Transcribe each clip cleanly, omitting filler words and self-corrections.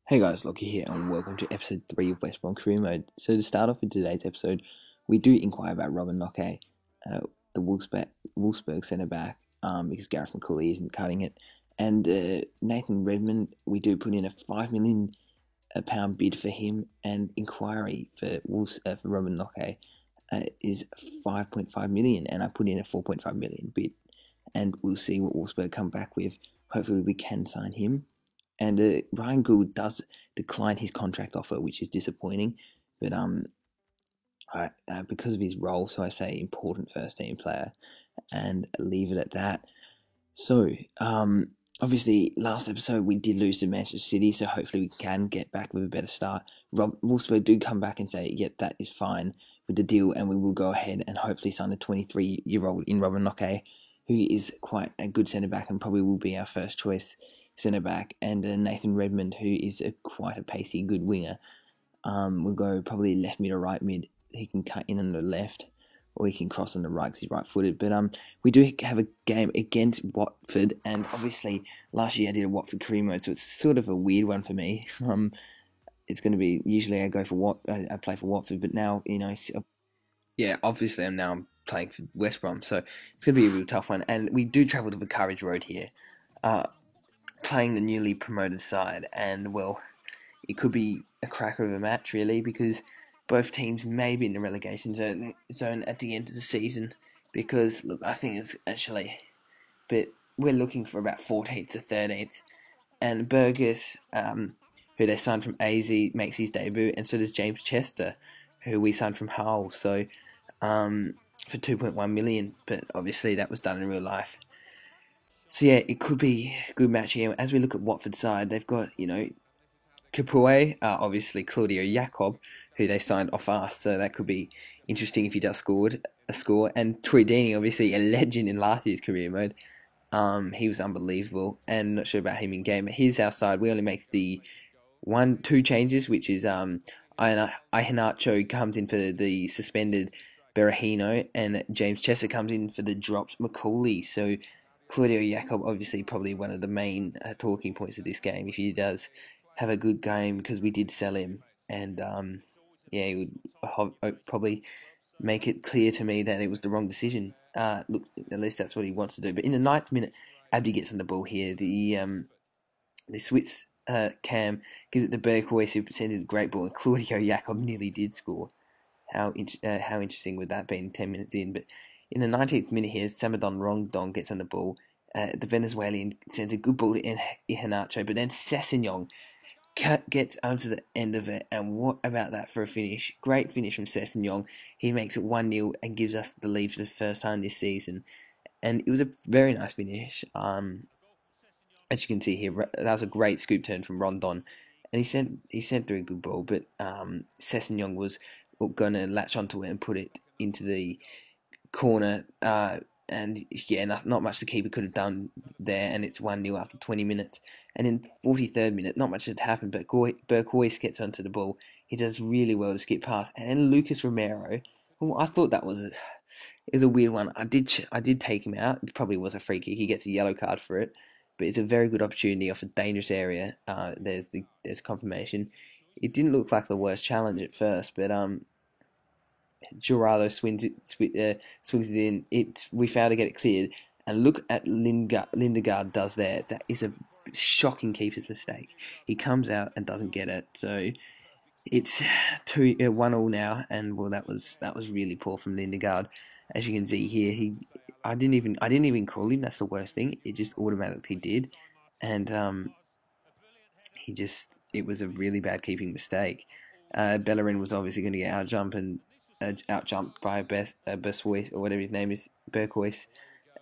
Hey guys, Lockie here, and welcome to episode 3 of West Brom Career Mode. So, to start off with today's episode, we do inquire about Robin Locke, the Wolfsburg centre back, because Gareth McCauley isn't cutting it. And Nathan Redmond, we do put in a £5 million bid for him, and inquiry for Robin Locke is 5.5 million, and I put in a 4.5 million bid. And we'll see what Wolfsburg come back with. Hopefully, we can sign him. And Ryan Gould does decline his contract offer, which is disappointing. But because of his role, so I say important first team player, and leave it at that. So obviously, last episode we did lose to Manchester City, so hopefully we can get back with a better start. Wolfsburg do come back and say, "Yep, that is fine with the deal," and we will go ahead and hopefully sign a 23-year-old in Robin Locke, who is quite a good centre back and probably will be our first choice centre back, and Nathan Redmond, who is quite a pacey, good winger. We'll go probably left mid or right mid. He can cut in on the left, or he can cross on the right because he's right-footed. But we do have a game against Watford, and obviously last year I did a Watford career mode, so it's sort of a weird one for me. It's going to be usually I play for Watford, but now obviously I'm playing for West Brom, so it's going to be a real tough one. And we do travel to the Courage Road here. Playing the newly promoted side, and well, it could be a cracker of a match really, because both teams may be in the relegation zone at the end of the season. Because look, I think it's actually, but we're looking for about 14th to 13th, and Burgess, who they signed from AZ, makes his debut, and so does James Chester, who we signed from Hull. So, for 2.1 million, but obviously that was done in real life. So yeah, it could be a good match here. As we look at Watford's side, they've got, Capoue, obviously Claudio Jacob, who they signed off us, so that could be interesting if he does a score. And Troy Deeney, obviously a legend in last year's career mode. He was unbelievable, and not sure about him in game. Here's our side. We only make the two changes, which is Iheanacho comes in for the suspended Berahino, and James Chester comes in for the dropped McCauley. So Claudio Jacob, obviously, probably one of the main talking points of this game. If he does have a good game, because we did sell him, and he would probably make it clear to me that it was the wrong decision. Look, at least that's what he wants to do. But in the 9th minute, Abdi gets on the ball here. The Swiss Cam gives it to Berghuis, who sends a great ball, and Claudio Jacob nearly did score. How interesting would that be 10 minutes in? But in the 19th minute here, Samadon Rongdon gets on the ball. The Venezuelan sends a good ball to Iheanacho, but then Sessegnon gets onto the end of it, and what about that for a finish? Great finish from Sessegnon. He makes it 1-0 and gives us the lead for the first time this season. And it was a very nice finish. As you can see here, that was a great scoop turn from Rondon, and he sent through a good ball, but Sessegnon was going to latch onto it and put it into the corner, and yeah, not much the keeper could have done there, and it's 1-0 after 20 minutes. And in 43rd minute, not much had happened, but Berghuis gets onto the ball. He does really well to skip past, and then Lucas Romero. Well, I thought that was a weird one. I did take him out. It probably was a free kick. He gets a yellow card for it, but it's a very good opportunity off a dangerous area. There's confirmation. It didn't look like the worst challenge at first, but Gerardo swings it in. We fail to get it cleared, and look at Lindegaard does there. That is a shocking keeper's mistake. He comes out and doesn't get it, so it's 1-1 now. And well, that was really poor from Lindegaard. As you can see here, I didn't even call him. That's the worst thing. It just automatically did, and it was a really bad keeping mistake. Bellerin was obviously going to get outjumped by Berghuis, or whatever his name is, Berghuis,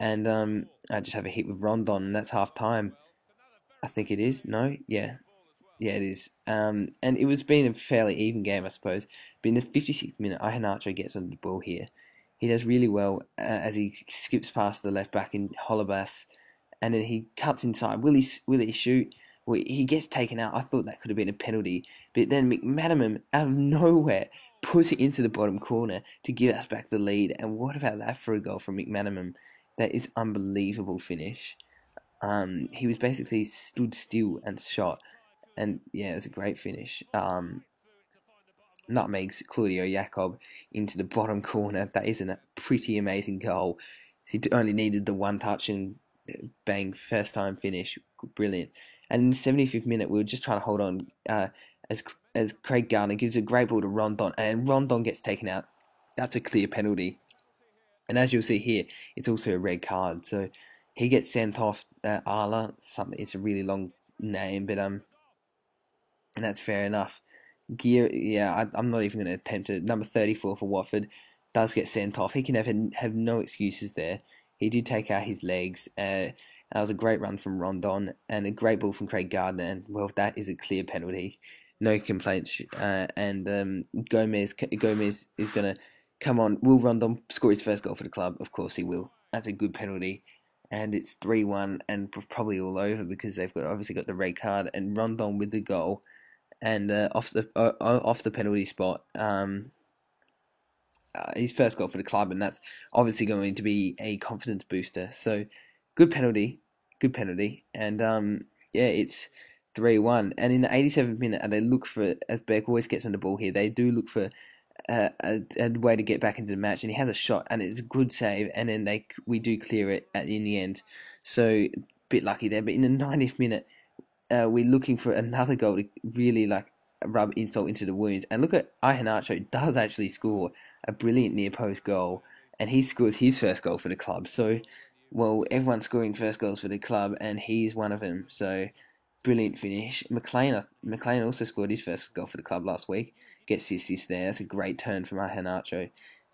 and I just have a hit with Rondon, and that's half time. I think it is. No, yeah, it is. And it was been a fairly even game, I suppose. But in the 56th minute, Iheanacho gets on the ball here. He does really well as he skips past the left back in Holebas, and then he cuts inside. Will he shoot? Well, he gets taken out. I thought that could have been a penalty, but then McManaman out of nowhere puts it into the bottom corner to give us back the lead. And what about that for a goal from McManaman? That is unbelievable finish. He was basically stood still and shot, and yeah, it was a great finish. Nutmegs Claudio Jacob into the bottom corner. That isn't a pretty amazing goal. He only needed the one touch and bang, first time finish. Brilliant. And in the 75th minute, we were just trying to hold on as as Craig Gardner gives a great ball to Rondon, and Rondon gets taken out. That's a clear penalty. And as you'll see here, it's also a red card. So he gets sent off. Arla, something. It's a really long name, but and that's fair enough. Gear, yeah, I'm not even going to attempt it. Number 34 for Watford does get sent off. He can have no excuses there. He did take out his legs. That was a great run from Rondon and a great ball from Craig Gardner. And well, that is a clear penalty. No complaints. And Gomez is going to come on. Will Rondon score his first goal for the club? Of course he will. That's a good penalty. And it's 3-1 and probably all over because they've obviously got the red card and Rondon with the goal and off the penalty spot, his first goal for the club, and that's obviously going to be a confidence booster. So, good penalty, and yeah, it's 3-1. And in the 87th minute, and they look for, as Beck always gets on the ball here, they do look for a way to get back into the match, and he has a shot, and it's a good save, and then we do clear it in the end. So, bit lucky there, but in the 90th minute, we're looking for another goal to really rub insult into the wounds. And look at Iheanacho does actually score a brilliant near post goal, and he scores his first goal for the club. So, well, everyone's scoring first goals for the club, and he's one of them. So, brilliant finish. McLean also scored his first goal for the club last week. Gets the assist there. That's a great turn from Iheanacho.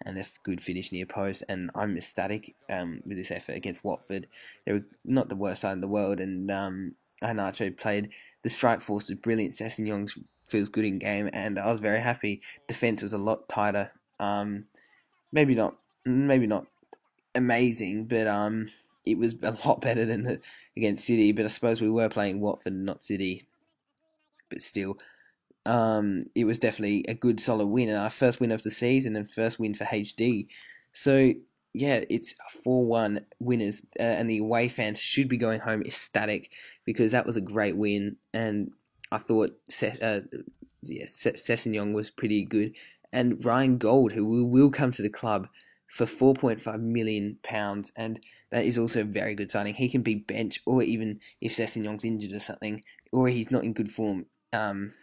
And a good finish near post, and I'm ecstatic with this effort against Watford. They're not the worst side in the world, and Iheanacho played the strike force was brilliant. Sessegnon feels good in game, and I was very happy. Defense was a lot tighter. Maybe not amazing, but it was a lot better than against City. But I suppose we were playing Watford, not City. But still, it was definitely a good, solid win, and our first win of the season and first win for HD. So yeah, it's 4-1 winners, and the away fans should be going home ecstatic because that was a great win, and I thought Sessegnon was pretty good, and Ryan Gold, who will come to the club for £4.5 million, and that is also a very good signing. He can be bench, or even if Sessegnon's injured or something, or he's not in good form. And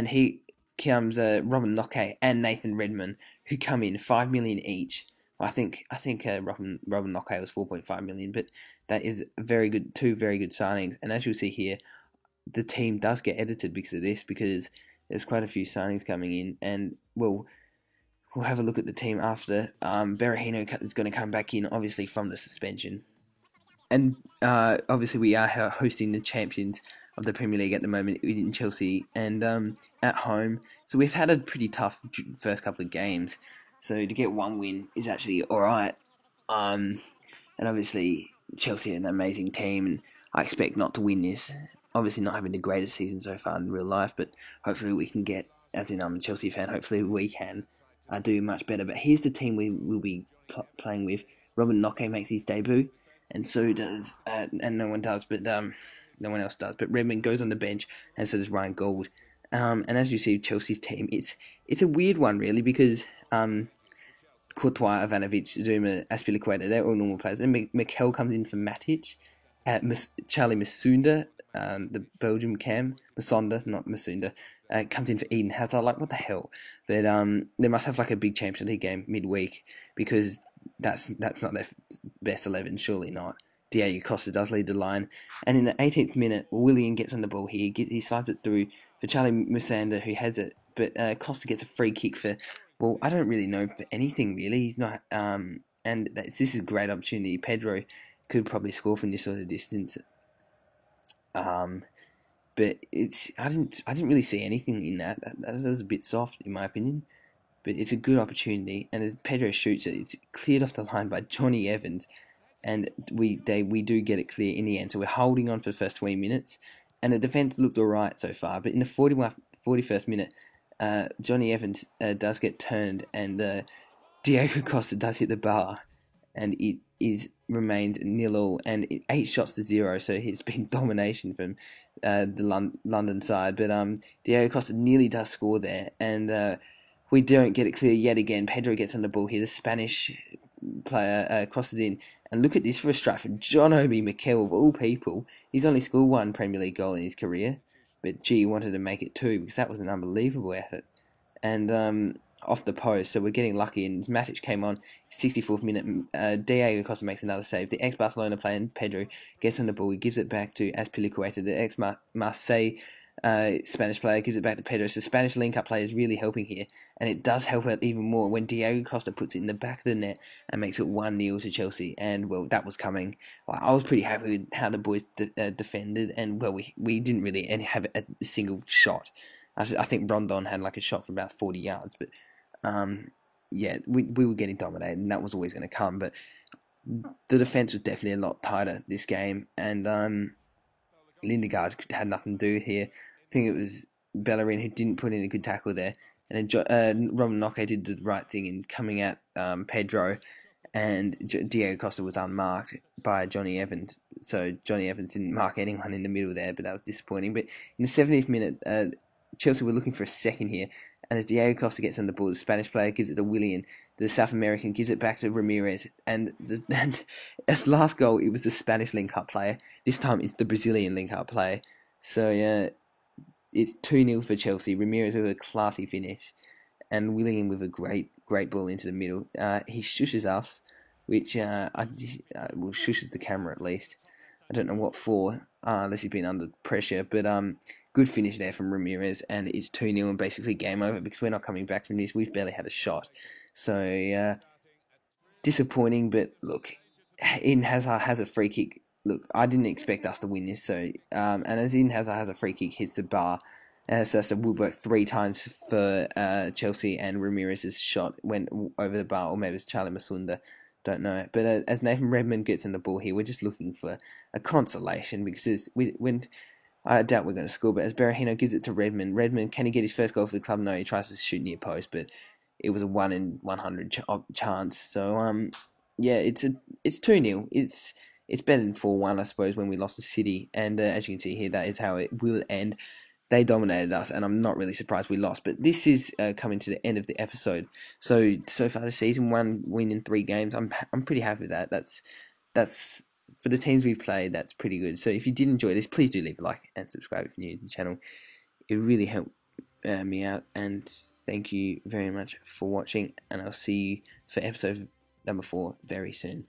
he comes Robin Locke and Nathan Redmond, who come in 5 million each. I think Robin Locke was 4.5 million, but that is two very good signings. And as you'll see here, the team does get edited because of this, because there's quite a few signings coming in, and we'll have a look at the team after. Berahino is going to come back in, obviously from the suspension. And obviously we are hosting the champions of the Premier League at the moment in Chelsea, and at home. So we've had a pretty tough first couple of games. So to get one win is actually alright. And obviously Chelsea are an amazing team, and I expect not to win this. Obviously not having the greatest season so far in real life, but hopefully we can get, as in I'm a Chelsea fan, hopefully we can do much better. But here's the team we will be playing with. Robin Locke makes his debut, and so does, and no one does, but no one else does. But Redmond goes on the bench, and so does Ryan Gold. And as you see, Chelsea's team, it's a weird one really, because Courtois, Ivanovic, Zuma, Aspilicueta, they're all normal players. And Mikel comes in for Matic. Charlie Masunda, the Belgium cam, Masonda, not Masunda, comes in for Eden Hazard. Like, what the hell? But they must have like a big Champions League game midweek, because that's not their best 11, surely not. Diego Costa does lead the line, and in the 18th minute, Willian gets on the ball here. He slides it through for Charlie Musanda, who heads it, but Costa gets a free kick for, well, I don't really know for anything really. He's not, and this is a great opportunity. Pedro could probably score from this sort of distance, but I didn't really see anything in that. That was a bit soft in my opinion. But it's a good opportunity, and as Pedro shoots it, it's cleared off the line by Johnny Evans, and we do get it clear in the end. So we're holding on for the first 20 minutes, and the defence looked alright so far. But in the 41st minute, Johnny Evans does get turned, and Diego Costa does hit the bar, and remains 0-0 and 8 shots to 0. So it's been domination from the London side. But Diego Costa nearly does score there, and we don't get it clear yet again. Pedro gets on the ball here. The Spanish player crosses in, and look at this for a strike from John Obi Mikel of all people. He's only scored one Premier League goal in his career, but gee, he wanted to make it two because that was an unbelievable effort. And off the post, so we're getting lucky. And Matic came on 64th minute. Diego Costa makes another save. The ex-Barcelona player Pedro gets on the ball. He gives it back to Azpilicueta, the ex-Marseille Spanish player, gives it back to Pedro. So Spanish link-up play is really helping here, and it does help out even more when Diego Costa puts it in the back of the net and makes it 1-0 to Chelsea. And well, that was coming. I was pretty happy with how the boys defended, and well, we didn't really have a single shot. I think Rondon had like a shot for about 40 yards, but yeah, we were getting dominated, and that was always going to come. But the defense was definitely a lot tighter this game, and Lindegaard had nothing to do here. I think it was Bellerin who didn't put in a good tackle there, and then Roman Nokke did the right thing in coming at Pedro, and Diego Costa was unmarked by Johnny Evans. So Johnny Evans didn't mark anyone in the middle there, but that was disappointing. But in the 70th minute, Chelsea were looking for a second here, and as Diego Costa gets on the ball, the Spanish player gives it to Willian. The South American gives it back to Ramirez, and at last goal, it was the Spanish link-up player. This time, it's the Brazilian link-up player. So yeah, it's 2-0 for Chelsea. Ramirez with a classy finish, and Willian with a great ball into the middle. He shushes us, which shushes the camera at least. I don't know what for, unless he's been under pressure. But good finish there from Ramirez, and it's 2-0 and basically game over because we're not coming back from this. We've barely had a shot. So disappointing, but look, Eden Hazard has a free kick. Look, I didn't expect us to win this. So and as Eden Hazard has a free kick, hits the bar. So that's a woodwork 3 times for Chelsea, and Ramirez's shot went over the bar, or maybe it's Charlie Masunda. Don't know. But as Nathan Redmond gets in the ball here, we're just looking for a consolation because when I doubt we're going to score. But as Berahino gives it to Redmond, can he get his first goal for the club? No, he tries to shoot near post, but it was a 1 in 100 chance. So yeah, it's 2-0. It's better than 4-1, I suppose, when we lost to City. And as you can see here, that is how it will end. They dominated us, and I'm not really surprised we lost. But this is coming to the end of the episode. So far this season, 1 win in 3 games. I'm pretty happy with that. That's for the teams we've played. That's pretty good. So if you did enjoy this, please do leave a like and subscribe if you're new to the channel. It really helped me out, and thank you very much for watching. And I'll see you for episode number 4 very soon.